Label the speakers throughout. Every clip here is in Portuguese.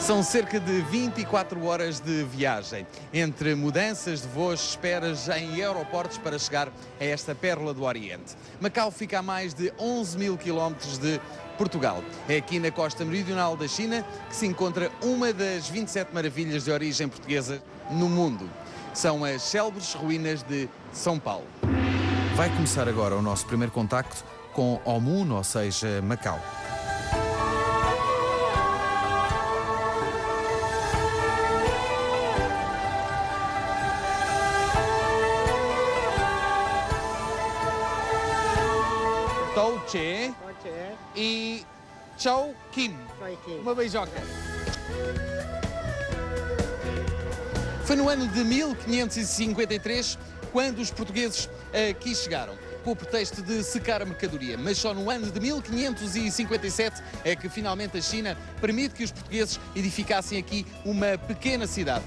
Speaker 1: São cerca de 24 horas de viagem, entre mudanças de voos, esperas em aeroportos para chegar a esta pérola do Oriente. Macau fica a mais de 11 mil quilómetros de Portugal. É aqui na costa meridional da China que se encontra uma das 27 maravilhas de origem portuguesa no mundo. São as célebres ruínas de São Paulo. Vai começar agora o nosso primeiro contacto com Omun, ou seja, Macau. Tô Che e Chow Kim. Uma beijoca. Foi no ano de 1553 quando os portugueses aqui chegaram, com o pretexto de secar a mercadoria. Mas só no ano de 1557 é que finalmente a China permite que os portugueses edificassem aqui uma pequena cidade.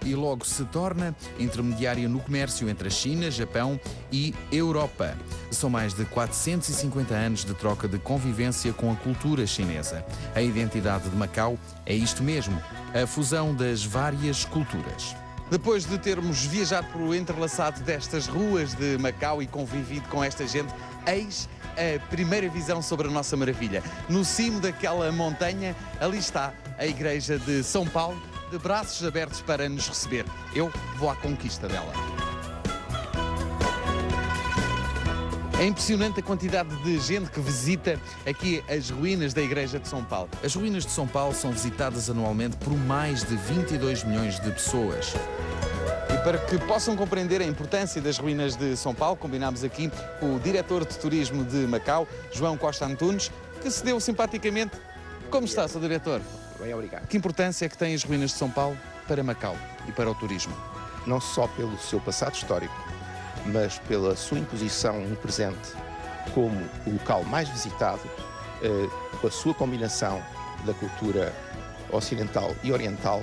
Speaker 1: E logo se torna intermediária no comércio entre a China, Japão e Europa. São mais de 450 anos de troca de convivência com a cultura chinesa. A identidade de Macau é isto mesmo, a fusão das várias culturas. Depois de termos viajado pelo entrelaçado destas ruas de Macau e convivido com esta gente, eis a primeira visão sobre a nossa maravilha. No cimo daquela montanha, ali está a igreja de São Paulo, de braços abertos para nos receber. Eu vou à conquista dela. É impressionante a quantidade de gente que visita aqui as ruínas da Igreja de São Paulo. As ruínas de São Paulo são visitadas anualmente por mais de 22 milhões de pessoas. E para que possam compreender a importância das ruínas de São Paulo, combinámos aqui com o diretor de turismo de Macau, João Costa Antunes, que se deu simpaticamente. Como está, Sr. Diretor?
Speaker 2: Bem, obrigado.
Speaker 1: Que importância é que têm as ruínas de São Paulo para Macau e para o turismo?
Speaker 2: Não só pelo seu passado histórico, mas pela sua imposição no presente como o local mais visitado, com a sua combinação da cultura ocidental e oriental,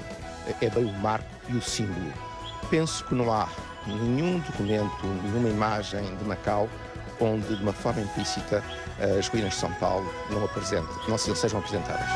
Speaker 2: é bem o marco e o símbolo. Penso que não há nenhum documento, nenhuma imagem de Macau onde, de uma forma implícita, as ruínas de São Paulo não sejam apresentadas.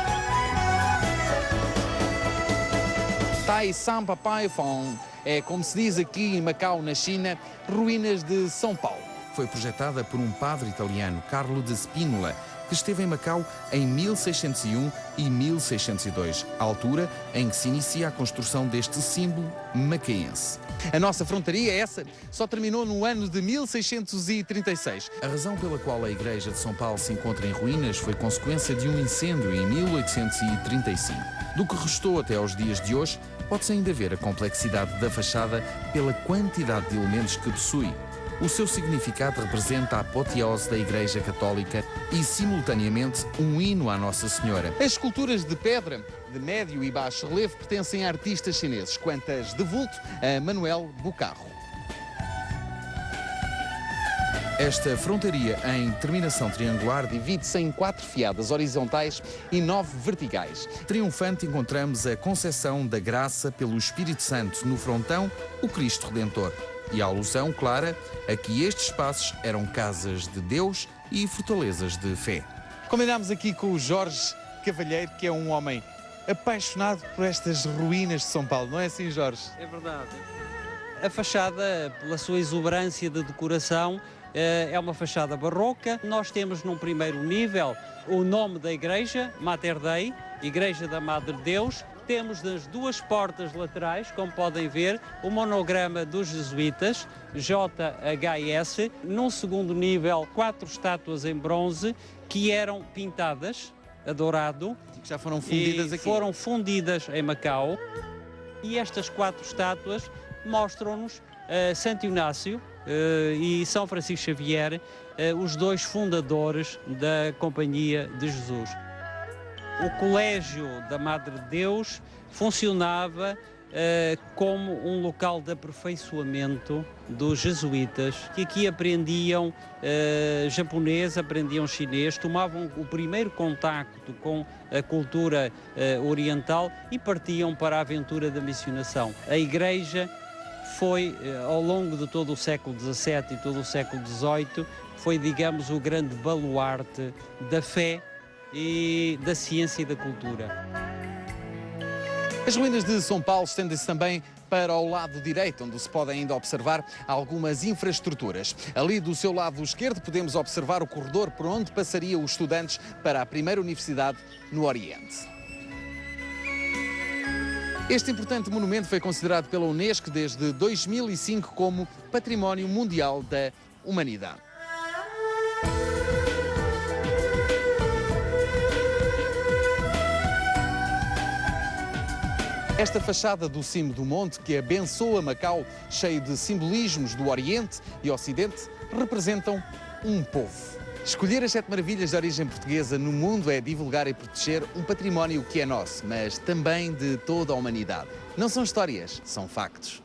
Speaker 1: Tai San Papai Fong é, como se diz aqui em Macau, na China, ruínas de São Paulo. Foi projetada por um padre italiano, Carlo de Spínola, que esteve em Macau em 1601 e 1602, a altura em que se inicia a construção deste símbolo macaense. A nossa frontaria, essa, só terminou no ano de 1636. A razão pela qual a Igreja de São Paulo se encontra em ruínas foi consequência de um incêndio em 1835. Do que restou até aos dias de hoje, pode-se ainda ver a complexidade da fachada pela quantidade de elementos que possui. O seu significado representa a apoteose da Igreja Católica e, simultaneamente, um hino à Nossa Senhora. As esculturas de pedra, de médio e baixo relevo, pertencem a artistas chineses, quanto as de vulto a Manuel Bucarro. Esta frontaria em terminação triangular divide-se em 4 fiadas horizontais e 9 verticais. Triunfante encontramos a concepção da graça pelo Espírito Santo no frontão, o Cristo Redentor. E a alusão clara a que estes espaços eram casas de Deus e fortalezas de fé. Combinámos aqui com o Jorge Cavalheiro, que é um homem apaixonado por estas ruínas de São Paulo. Não é assim, Jorge?
Speaker 3: É verdade. A fachada, pela sua exuberância de decoração, é uma fachada barroca. Nós temos num primeiro nível o nome da igreja, Mater Dei, Igreja da Madre de Deus. Temos nas duas portas laterais, como podem ver, o monograma dos jesuítas, JHS. Num segundo nível, 4 estátuas em bronze que eram pintadas a dourado.
Speaker 1: Já foram fundidas aqui.
Speaker 3: Foram fundidas em Macau. E estas 4 estátuas mostram-nos Santo Inácio e São Francisco Xavier, os 2 fundadores da Companhia de Jesus. O Colégio da Madre de Deus funcionava como um local de aperfeiçoamento dos jesuítas, que aqui aprendiam japonês, aprendiam chinês, tomavam o primeiro contacto com a cultura oriental e partiam para a aventura da missionação. A Igreja foi, ao longo de todo o século XVII e todo o século XVIII, foi, digamos, o grande baluarte da fé e da ciência e da cultura.
Speaker 1: As ruínas de São Paulo estendem-se também para o lado direito, onde se podem ainda observar algumas infraestruturas. Ali do seu lado esquerdo podemos observar o corredor por onde passariam os estudantes para a primeira universidade no Oriente. Este importante monumento foi considerado pela Unesco desde 2005 como Património Mundial da Humanidade. Esta fachada do cimo do monte, que abençoa Macau, cheio de simbolismos do Oriente e Ocidente, representam um povo. Escolher as 7 maravilhas de origem portuguesa no mundo é divulgar e proteger um património que é nosso, mas também de toda a humanidade. Não são histórias, são factos.